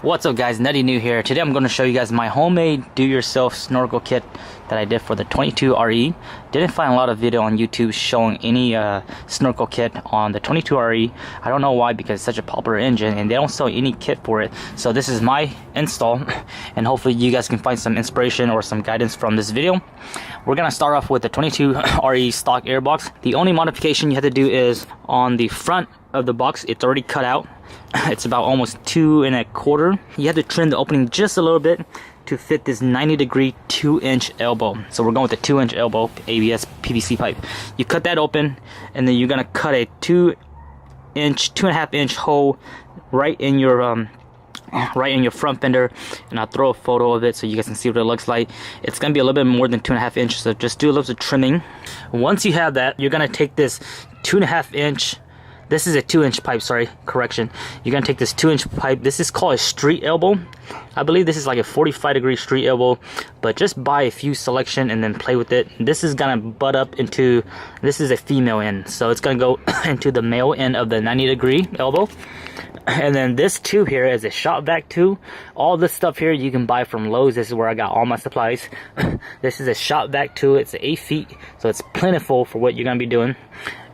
What's up guys, NuttyNu here. Today I'm going to show you guys my homemade do-yourself snorkel kit that I did for the 22Re. Didn't find a lot of video on YouTube showing any snorkel kit on the 22Re. I don't know why, because it's such a popular engine and they don't sell any kit for it. So this is my install and hopefully you guys can find some inspiration or some guidance from this video. We're going to start off with the 22Re stock airbox. The only modification you have to do is on the front of the box, it's already cut out. It's about almost 2 1/4. You have to trim the opening just a little bit to fit this 90-degree 2-inch elbow. So we're going with the 2-inch elbow ABS PVC pipe. You cut that open and then you're gonna cut a 2.5 inch hole right in your front fender, and I'll throw a photo of it so you guys can see what it looks like. It's gonna be a little bit more than 2.5 inches, so just do a little bit of trimming. Once you have that, you're gonna take this 2.5 inch. This is a 2-inch pipe, sorry, correction. You're gonna take this 2-inch pipe. This is called a street elbow. I believe this is like a 45-degree street elbow, but just buy a few selection and then play with it. This is gonna butt up into, this is a female end, so it's gonna go into the male end of the 90-degree elbow. And then this tube here is a shop vac tube. All this stuff here you can buy from Lowe's. This is where I got all my supplies. This is a shop vac tube. It's 8 feet, so it's plentiful for what you're gonna be doing.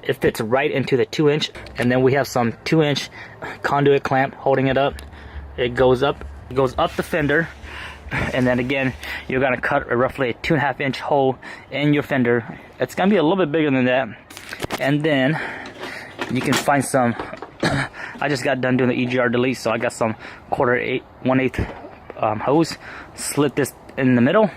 It fits right into the 2-inch, and then we have some 2-inch conduit clamp holding it up. It goes up the fender, and then again you're gonna cut roughly a 2.5 inch hole in your fender. It's gonna be a little bit bigger than that, and then you can find some. I just got done doing the EGR delete, so I got some 1/8 hose. Slit this in the middle,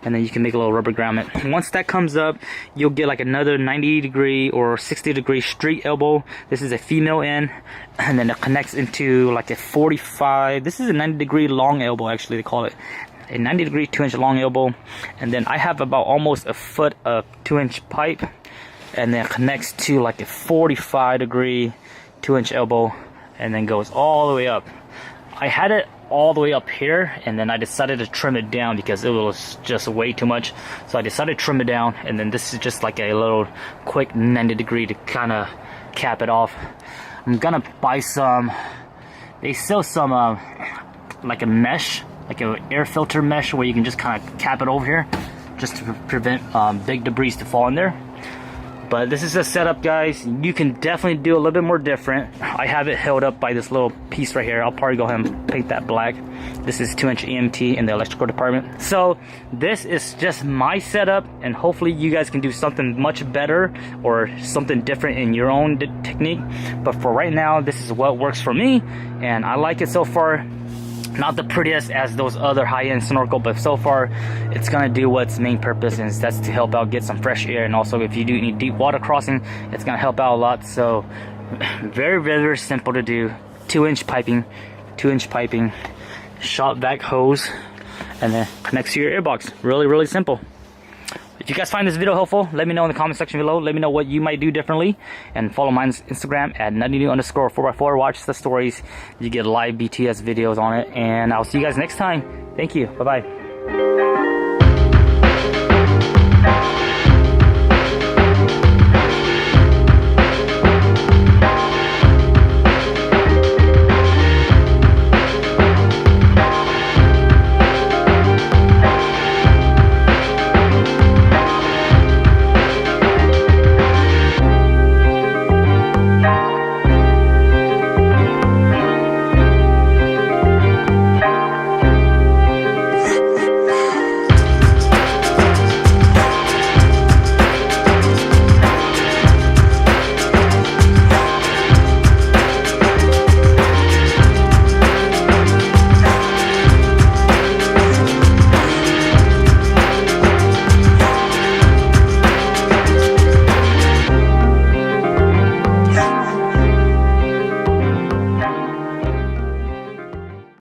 and then you can make a little rubber grommet. Once that comes up, you'll get like another 90-degree or 60-degree street elbow. This is a female end, and then it connects into like a 45. This is a 90-degree long elbow, actually they call it a 90-degree 2-inch long elbow. And then I have about almost a foot of 2-inch pipe, and then it connects to like a 45-degree 2-inch elbow, and then goes all the way up. I had it all the way up here, and then I decided to trim it down because it was just way too much. So I decided to trim it down, and then this is just like a little quick 90-degree to kind of cap it off. I'm gonna buy some, they sell some like a mesh, like an air filter mesh, where you can just kind of cap it over here just to prevent big debris to fall in there. But this is a setup, guys. You can definitely do a little bit more different. I have it held up by this little piece right here. I'll probably go ahead and paint that black. This is 2-inch EMT in the electrical department. So this is just my setup, and hopefully you guys can do something much better or something different in your own technique. But for right now, this is what works for me, and I like it so far. Not the prettiest as those other high-end snorkel, but so far it's gonna do what's main purpose, and that's to help out get some fresh air. And also if you do any deep water crossing, it's gonna help out a lot. So very, very simple to do. 2-inch piping, shop vac hose, and then connects to your airbox. Really simple. If you guys find this video helpful, let me know in the comment section below. Let me know what you might do differently, and follow my Instagram at NuttyNu_4x4. Watch the stories. You get live BTS videos on it, and I'll see you guys next time. Thank you. Bye-bye.